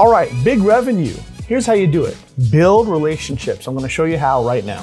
All right, big revenue. Here's how you do it. Build relationships. I'm going to show you how right now.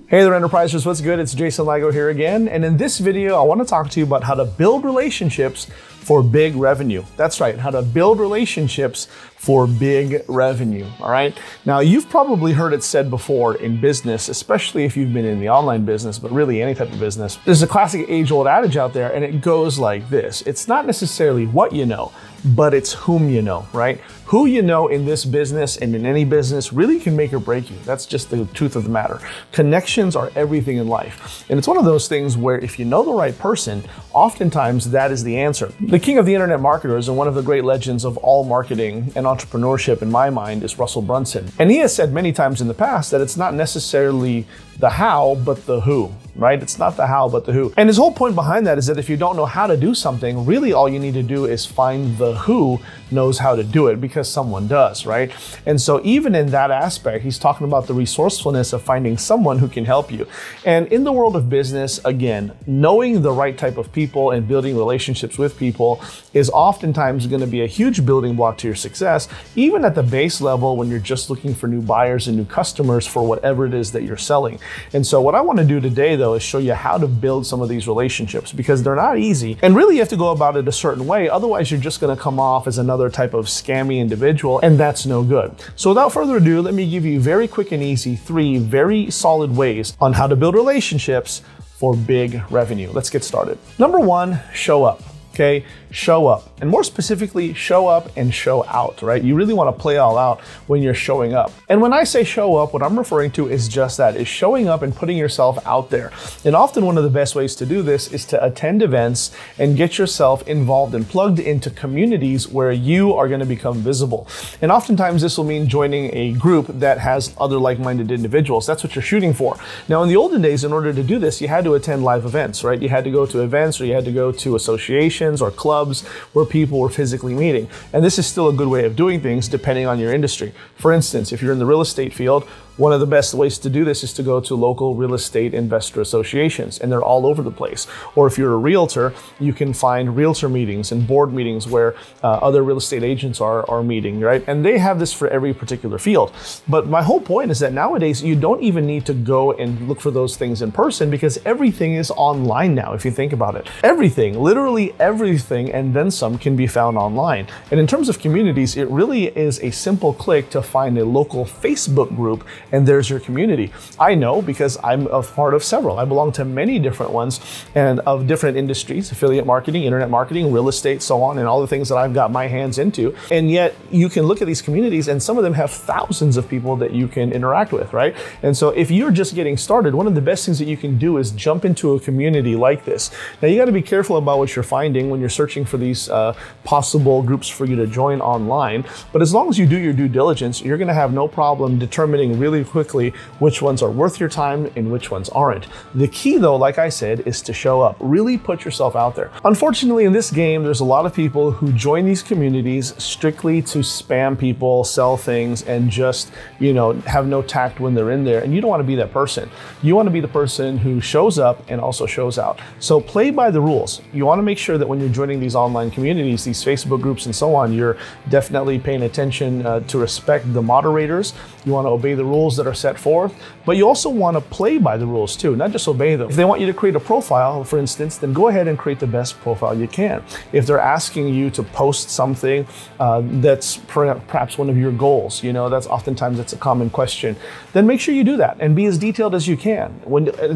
Hey there, Enterprisers, what's good? It's Jason Lago here again. And in this video, I want to talk to you about how to build relationships for big revenue. That's right, how to build relationships for big revenue, all right? Now, you've probably heard it said before in business, especially if you've been in the online business, but really any type of business. There's a classic age-old adage out there, and it goes like this. It's not necessarily what you know, but it's whom you know, right? Who you know in this business and in any business really can make or break you. That's just the truth of the matter. Connections are everything in life. And it's one of those things where if you know the right person, oftentimes that is the answer. The king of the internet marketers and one of the great legends of all marketing and entrepreneurship in my mind is Russell Brunson. And he has said many times in the past that it's not necessarily the how, but the who, right? It's not the how, but the who. And his whole point behind that is that if you don't know how to do something, really all you need to do is find the who knows how to do it because someone does, right? And so even in that aspect, he's talking about the resourcefulness of finding someone who can help you. And in the world of business, again, knowing the right type of people and building relationships with people is oftentimes going to be a huge building block to your success, even at the base level when you're just looking for new buyers and new customers for whatever it is that you're selling. And so what I want to do today, though, is show you how to build some of these relationships because they're not easy. And really you have to go about it a certain way. Otherwise, you're just going to come off as another type of scammy individual, and that's no good. So without further ado, let me give you very quick and easy 3 very solid ways on how to build relationships for big revenue. Let's get started. Number 1, show up. Okay, show up. And more specifically, show up and show out, right? You really want to play all out when you're showing up. And when I say show up, what I'm referring to is just that, is showing up and putting yourself out there. And often one of the best ways to do this is to attend events and get yourself involved and plugged into communities where you are going to become visible. And oftentimes this will mean joining a group that has other like-minded individuals. That's what you're shooting for. Now, in the olden days, in order to do this, you had to attend live events, right? You had to go to events or you had to go to associations or clubs where people were physically meeting. And this is still a good way of doing things depending on your industry. For instance, if you're in the real estate field, one of the best ways to do this is to go to local real estate investor associations, and they're all over the place. Or if you're a realtor, you can find realtor meetings and board meetings where other real estate agents are meeting, right? And they have this for every particular field. But my whole point is that nowadays you don't even need to go and look for those things in person because everything is online now, if you think about it. Everything, literally everything, and then some can be found online. And in terms of communities, it really is a simple click to find a local Facebook group and there's your community. I know because I'm a part of several. I belong to many different ones and of different industries, affiliate marketing, internet marketing, real estate, so on, and all the things that I've got my hands into. And yet you can look at these communities and some of them have thousands of people that you can interact with, right? And so if you're just getting started, one of the best things that you can do is jump into a community like this. Now you got to be careful about what you're finding when you're searching for these possible groups for you to join online. But as long as you do your due diligence, you're going to have no problem determining really quickly which ones are worth your time and which ones aren't. The key though, like I said, is to show up. Really put yourself out there. Unfortunately, in this game, there's a lot of people who join these communities strictly to spam people, sell things, and just, have no tact when they're in there. And you don't want to be that person. You want to be the person who shows up and also shows out. So play by the rules. You want to make sure that when you're joining these online communities, these Facebook groups and so on, you're definitely paying attention to respect the moderators. You want to obey the rules that are set forth, but you also want to play by the rules too, not just obey them. If they want you to create a profile, for instance, then go ahead and create the best profile you can. If they're asking you to post something that's perhaps one of your goals, that's oftentimes a common question, then make sure you do that and be as detailed as you can.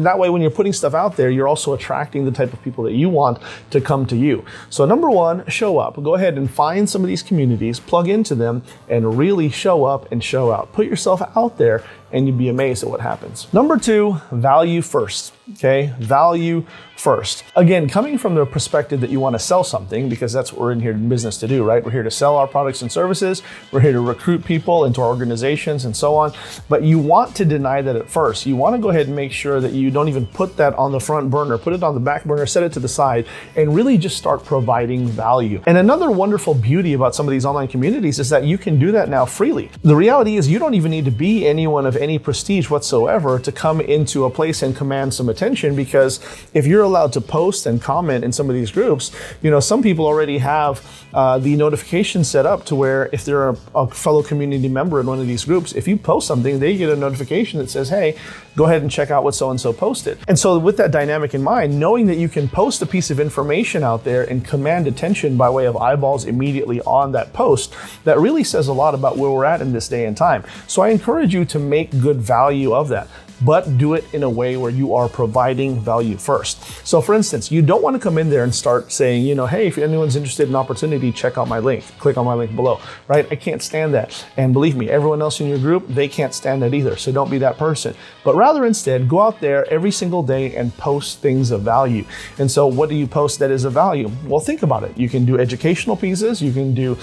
That way, when you're putting stuff out there, you're also attracting the type of people that you want to come to you. So number 1, show up. Go ahead and find some of these communities, plug into them, and really show up and show out. Put yourself out there and you'd be amazed at what happens. Number 2, value first. Okay, value first. Again, coming from the perspective that you want to sell something, because that's what we're in here in business to do, right? We're here to sell our products and services. We're here to recruit people into our organizations and so on. But you want to deny that at first. You want to go ahead and make sure that you don't even put that on the front burner, put it on the back burner, set it to the side, and really just start providing value. And another wonderful beauty about some of these online communities is that you can do that now freely. The reality is you don't even need to be anyone of any prestige whatsoever to come into a place and command some attention, because if you're allowed to post and comment in some of these groups, some people already have the notification set up to where if they're a fellow community member in one of these groups, if you post something, they get a notification that says, hey, go ahead and check out what so-and-so posted. And so with that dynamic in mind, knowing that you can post a piece of information out there and command attention by way of eyeballs immediately on that post, that really says a lot about where we're at in this day and time. So I encourage you to make good value of that, but do it in a way where you are providing value first. So for instance, you don't want to come in there and start saying, hey, if anyone's interested in opportunity, check out my link, click on my link below, right? I can't stand that. And believe me, everyone else in your group, they can't stand that either. So don't be that person, but rather instead go out there every single day and post things of value. And so what do you post that is of value? Well, think about it. You can do educational pieces, you can do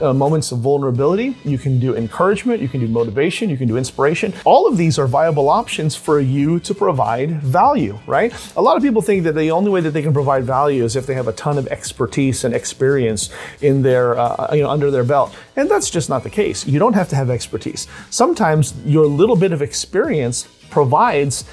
moments of vulnerability, you can do encouragement, you can do motivation, you can do inspiration. All of these are viable options for you to provide value, right? A lot of people think that the only way that they can provide value is if they have a ton of expertise and experience in their, under their belt. And that's just not the case. You don't have to have expertise. Sometimes your little bit of experience provides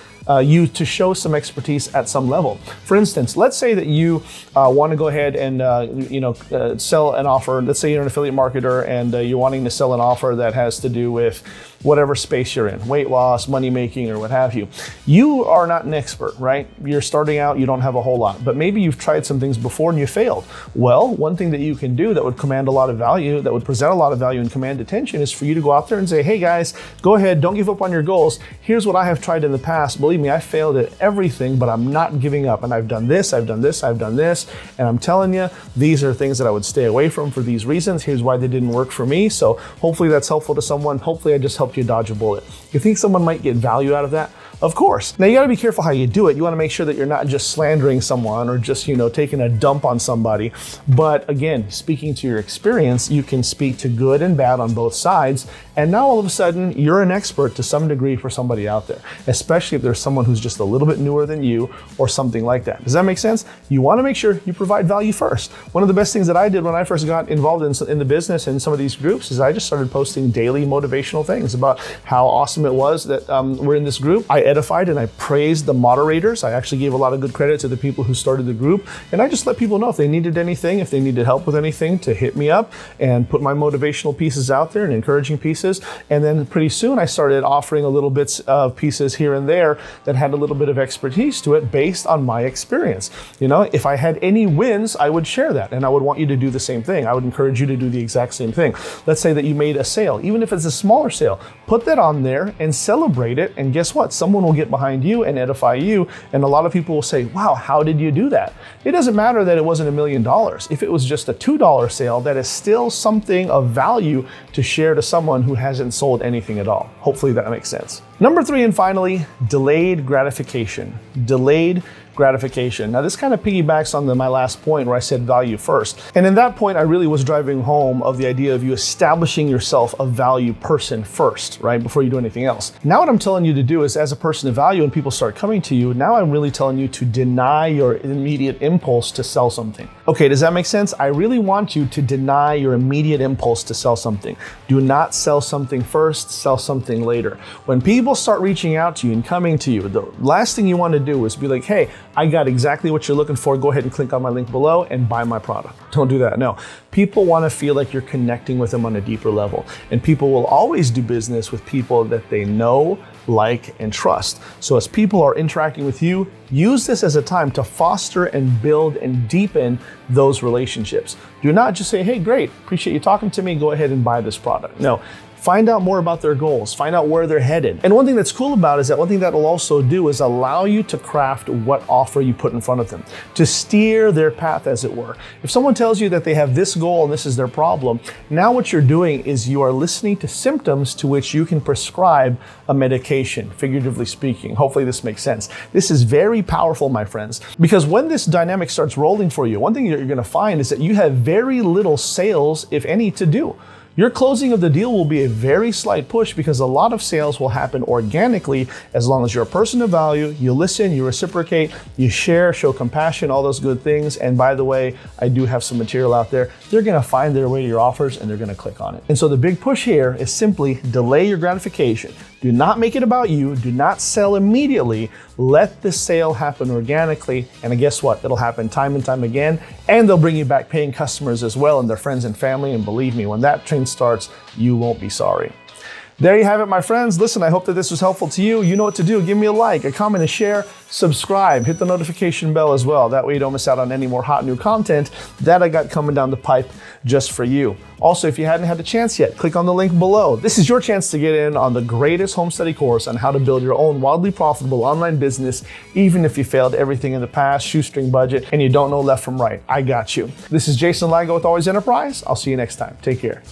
you to show some expertise at some level. For instance, let's say that you want to go ahead and sell an offer. Let's say you're an affiliate marketer and you're wanting to sell an offer that has to do with whatever space you're in, weight loss, money making, or what have you. You are not an expert, right? You're starting out, you don't have a whole lot, but maybe you've tried some things before and you failed. Well, one thing that you can do that would command a lot of value, that would present a lot of value and command attention, is for you to go out there and say, hey guys, go ahead, don't give up on your goals. Here's what I have tried in the past. Believe me, I failed at everything, but I'm not giving up. And I've done this, I've done this, I've done this. And I'm telling you, these are things that I would stay away from for these reasons. Here's why they didn't work for me. So hopefully that's helpful to someone. Hopefully I just helped you dodge a bullet. You think someone might get value out of that? Of course. Now you gotta be careful how you do it. You wanna make sure that you're not just slandering someone or just, taking a dump on somebody. But again, speaking to your experience, you can speak to good and bad on both sides. And now all of a sudden, you're an expert to some degree for somebody out there, especially if there's someone who's just a little bit newer than you or something like that. Does that make sense? You wanna make sure you provide value first. One of the best things that I did when I first got involved in the business and some of these groups is I just started posting daily motivational things about how awesome it was that we're in this group. I edified and I praised the moderators. I actually gave a lot of good credit to the people who started the group. And I just let people know if they needed anything, if they needed help with anything, to hit me up and put my motivational pieces out there and encouraging pieces. And then pretty soon I started offering a little bits of pieces here and there that had a little bit of expertise to it based on my experience. If I had any wins, I would share that. And I would want you to do the same thing. I would encourage you to do the exact same thing. Let's say that you made a sale, even if it's a smaller sale, put that on there and celebrate it. And guess what? Someone will get behind you and edify you. And a lot of people will say, wow, how did you do that? It doesn't matter that it wasn't $1 million. If it was just a $2 sale, that is still something of value to share to someone who hasn't sold anything at all. Hopefully that makes sense. Number 3, and finally, delayed gratification. Delayed gratification. Now this kind of piggybacks on my last point where I said value first. And in that point, I really was driving home of the idea of you establishing yourself a value person first, right? Before you do anything else. Now what I'm telling you to do is, as a person of value and people start coming to you, now I'm really telling you to deny your immediate impulse to sell something. Okay, does that make sense? I really want you to deny your immediate impulse to sell something. Do not sell something first, sell something later. When people start reaching out to you and coming to you, the last thing you want to do is be like, hey, I got exactly what you're looking for. Go ahead and click on my link below and buy my product. Don't do that. No. People want to feel like you're connecting with them on a deeper level. And people will always do business with people that they know, like, and trust. So as people are interacting with you, use this as a time to foster and build and deepen those relationships. Do not just say, hey, great, appreciate you talking to me. Go ahead and buy this product. No. Find out more about their goals, find out where they're headed. And one thing that's cool about it is that one thing that will also do is allow you to craft what offer you put in front of them, to steer their path, as it were. If someone tells you that they have this goal and this is their problem, now what you're doing is you are listening to symptoms to which you can prescribe a medication, figuratively speaking. Hopefully this makes sense. This is very powerful, my friends, because when this dynamic starts rolling for you, one thing that you're gonna find is that you have very little sales, if any, to do. Your closing of the deal will be a very slight push because a lot of sales will happen organically as long as you're a person of value, you listen, you reciprocate, you share, show compassion, all those good things. And by the way, I do have some material out there. They're gonna find their way to your offers and they're gonna click on it. And so the big push here is simply delay your gratification. Do not make it about you. Do not sell immediately. Let the sale happen organically. And guess what? It'll happen time and time again. And they'll bring you back paying customers as well and their friends and family. And believe me, when that train starts, you won't be sorry. There you have it, my friends. Listen, I hope that this was helpful to you. You know what to do. Give me a like, a comment, a share, subscribe, hit the notification bell as well. That way you don't miss out on any more hot new content that I got coming down the pipe just for you. Also, if you hadn't had a chance yet, click on the link below. This is your chance to get in on the greatest home study course on how to build your own wildly profitable online business, even if you failed everything in the past, shoestring budget, and you don't know left from right. I got you. This is Jason Lago with Always Enterprise. I'll see you next time. Take care.